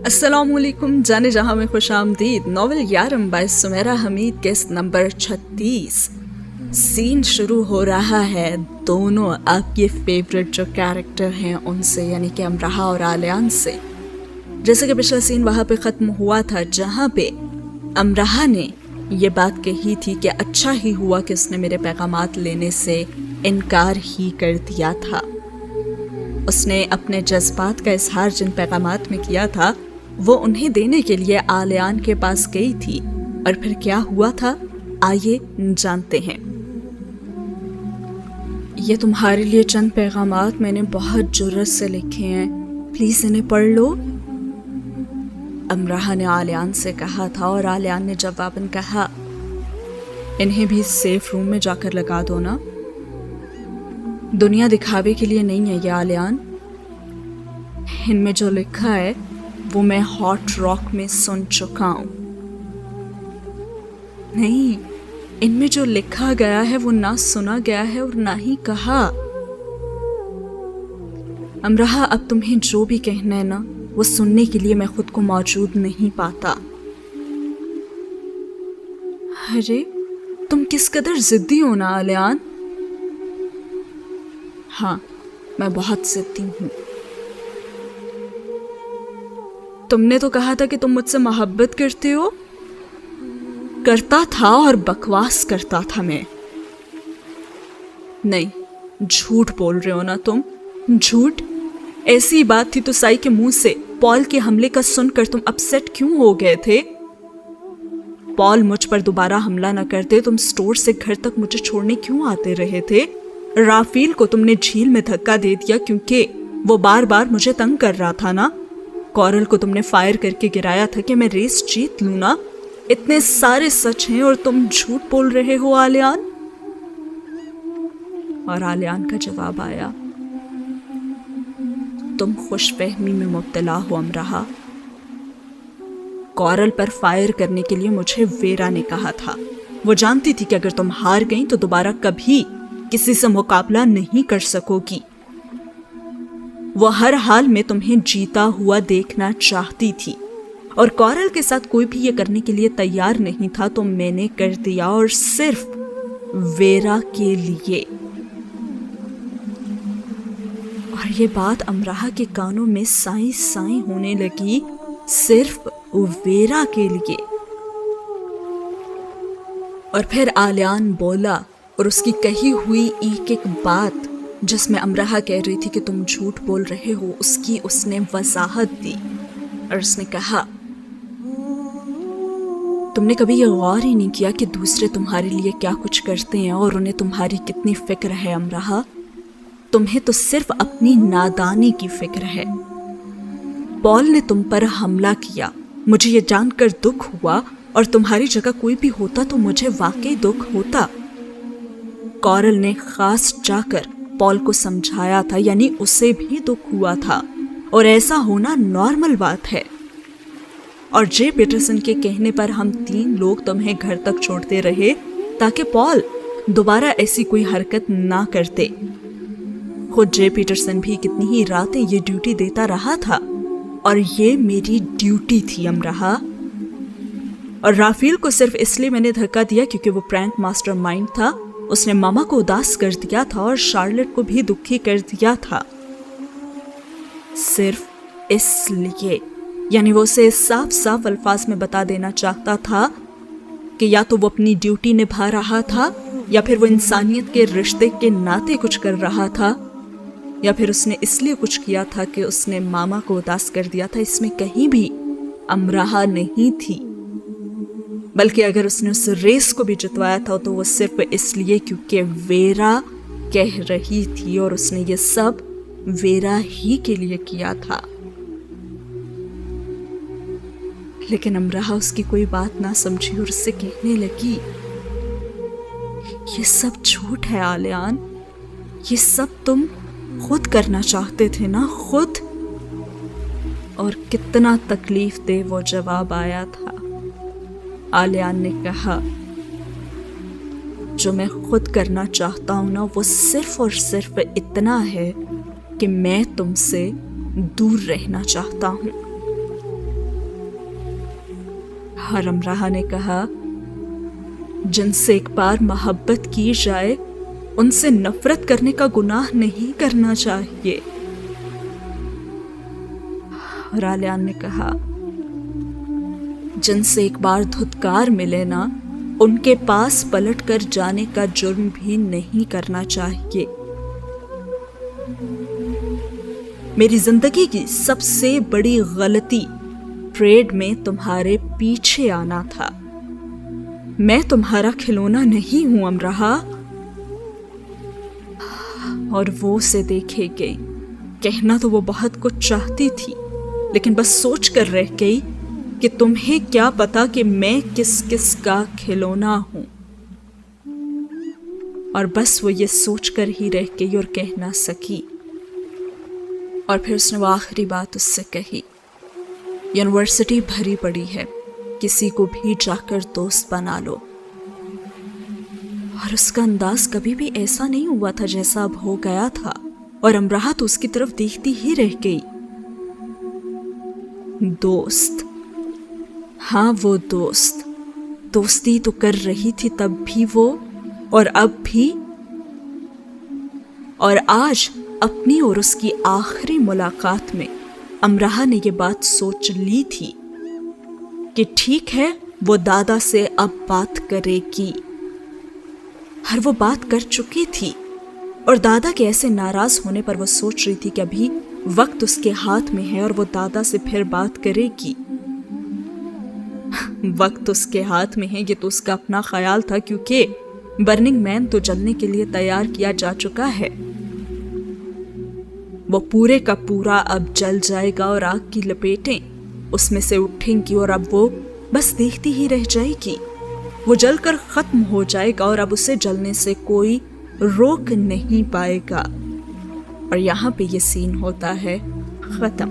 अस्सलाम वालेकुम, जाने जहाँ में खुश आमदीद। Novel Yaaram by Sumaira Hameed, case number 36। सीन शुरू हो रहा है दोनों आपके फेवरेट जो कैरेक्टर हैं उनसे, यानी कि अमराहा और आलियान से। जैसे कि पिछला सीन वहाँ पे ख़त्म हुआ था जहाँ पे अमराहा ने ये बात कही थी कि अच्छा ही हुआ कि उसने मेरे पैगामात लेने से इनकार ही कर दिया था। उसने अपने जज्बात का इजहार जिन पैगामात में किया था वो उन्हें देने के लिए आलियान के पास गई थी। और फिर क्या हुआ था, आइए जानते हैं। ये तुम्हारे लिए चंद पैगामात मैंने बहुत जुर्रत से लिखे हैं, प्लीज इन्हें पढ़ लो, अमराहा ने आलियान से कहा था। और आलियान ने जवाबन कहा, इन्हें भी सेफ रूम में जाकर लगा दो ना, दुनिया दिखावे के लिए नहीं है ये आलियान। इनमें जो लिखा है वो मैं हॉट रॉक में सुन चुका हूं। नहीं, इनमें जो लिखा गया है वो ना सुना गया है और ना ही कहा। अमराहा, अब तुम्हें जो भी कहना है ना वो सुनने के लिए मैं खुद को मौजूद नहीं पाता। अरे तुम किस कदर जिद्दी हो ना आलियान। हाँ, मैं बहुत जिद्दी हूं। तुमने तो कहा था कि तुम मुझसे मोहब्बत करते हो। करता था और बकवास करता था मैं। नहीं, झूठ बोल रहे हो ना तुम, झूठ। ऐसी बात थी तो साई के मुंह से पॉल के हमले का सुनकर तुम अपसेट क्यों हो गए थे। पॉल मुझ पर दोबारा हमला न करते, तुम स्टोर से घर तक मुझे छोड़ने क्यों आते रहे थे। राफील को तुमने झील में धक्का दे दिया क्योंकि वो बार बार मुझे तंग कर रहा था ना। कॉरल को तुमने फायर करके गिराया था कि मैं रेस जीत लूं ना। इतने सारे सच हैं और तुम झूठ बोल रहे हो आलियान। और आलियान का जवाब आया, तुम खुशफहमी में मुब्तला हो अमराहा। कॉरल पर फायर करने के लिए मुझे वेरा ने कहा था। वो जानती थी कि अगर तुम हार गई तो दोबारा कभी किसी से मुकाबला नहीं कर सकोगी। वो हर हाल में तुम्हें जीता हुआ देखना चाहती थी और कॉरल के साथ कोई भी ये करने के लिए तैयार नहीं था, तो मैंने कर दिया, और सिर्फ वेरा के लिए। और ये बात अमराहा के कानों में साई साई होने लगी, सिर्फ वेरा के लिए। और फिर आलियान बोला और उसकी कही हुई एक एक बात जिसमें अमराहा कह रही थी कि तुम झूठ बोल रहे हो, उसकी उसने वजाहत दी। और उसने कहा, तुमने कभी ये गौर ही नहीं किया कि दूसरे तुम्हारे लिए क्या कुछ करते हैं और उन्हें तुम्हारी कितनी फिक्र है अमराहा। तुम्हें तो सिर्फ अपनी नादानी की फिक्र है। पॉल ने तुम पर हमला किया, मुझे ये जानकर दुख हुआ, और तुम्हारी जगह कोई भी होता तो मुझे वाकई दुख होता। कॉरल ने खास जाकर पॉल को समझाया था, यानी उसे भी दुख हुआ था, और ऐसा होना नॉर्मल बात है। और जे पीटरसन के कहने पर हम 3 लोग तुम्हें घर तक छोड़ते रहे ताकि पॉल दोबारा ऐसी कोई हरकत ना करते। खुद जे पीटरसन भी कितनी ही रातें ये ड्यूटी देता रहा था, और ये मेरी ड्यूटी थी अमराहा। और राफील को सिर्फ इसलिए मैंने धक्का दिया क्योंकि वो प्रैंक मास्टरमाइंड था। उसने मामा को उदास कर दिया था और शार्लेट को भी दुखी कर दिया था, सिर्फ इसलिए। यानी वो उसे साफ साफ अल्फाज में बता देना चाहता था कि या तो वो अपनी ड्यूटी निभा रहा था, या फिर वो इंसानियत के रिश्ते के नाते कुछ कर रहा था, या फिर उसने इसलिए कुछ किया था कि उसने मामा को उदास कर दिया था। इसमें कहीं भी अमराहा नहीं थी, बल्कि अगर उसने उस रेस को भी जितवाया था तो वो सिर्फ इसलिए क्योंकि वेरा कह रही थी, और उसने ये सब वेरा ही के लिए किया था। लेकिन अमराहा उसकी कोई बात ना समझी और उससे कहने लगी, ये सब झूठ है आलियान, ये सब तुम खुद करना चाहते थे ना, खुद। और कितना तकलीफ दे वो जवाब आया था। आलियान ने कहा, जो मैं खुद करना चाहता हूं ना वो सिर्फ और सिर्फ इतना है कि मैं तुमसे दूर रहना चाहता हूं। اور امراہ نے کہا جن سے ایک بار محبت کی جائے ان سے نفرت کرنے کا گناہ نہیں کرنا چاہیے۔ اور عالیان نے کہا جن سے ایک بار دھتکار ملے نا ان کے پاس پلٹ کر جانے کا جرم بھی نہیں کرنا چاہیے۔ میری زندگی کی سب سے بڑی غلطی پریڈ میں تمہارے پیچھے آنا تھا۔ میں تمہارا کھلونا نہیں ہوں امراہ۔ اور وہ اسے دیکھے گئی۔ کہنا تو وہ بہت کچھ چاہتی تھی لیکن بس سوچ کر رہ گئی کہ تمہیں کیا پتا کہ میں کس کس کا کھلونا ہوں۔ اور بس وہ یہ سوچ کر ہی رہ گئی اور کہہ نہ سکی۔ اور پھر اس نے وہ آخری بات اس سے کہی، یونیورسٹی بھری پڑی ہے، کسی کو بھی جا کر دوست بنا لو۔ اور اس کا انداز کبھی بھی ایسا نہیں ہوا تھا جیسا اب ہو گیا تھا، اور امراہ تو اس کی طرف دیکھتی ہی رہ گئی۔ دوست، ہاں وہ دوست، دوستی تو کر رہی تھی تب بھی وہ، اور اب بھی، اور آج اپنی اور اس کی آخری ملاقات میں امراہ نے یہ بات سوچ لی تھی کہ ٹھیک ہے وہ دادا سے اب بات کرے گی۔ ہر وہ بات کر چکی تھی، اور دادا کے ایسے ناراض ہونے پر وہ سوچ رہی تھی کہ ابھی وقت اس کے ہاتھ میں ہے اور وہ دادا سے پھر بات کرے گی۔ وقت اس کے ہاتھ میں ہے یہ تو اس کا اپنا خیال تھا، کیونکہ برننگ مین تو جلنے کے لیے تیار کیا جا چکا ہے۔ وہ پورے کا پورا اب جل جائے گا اور آگ کی لپیٹیں اس میں سے اٹھیں گی، اور اب وہ بس دیکھتی ہی رہ جائے گی۔ وہ جل کر ختم ہو جائے گا اور اب اسے جلنے سے کوئی روک نہیں پائے گا۔ اور یہاں پہ یہ سین ہوتا ہے ختم۔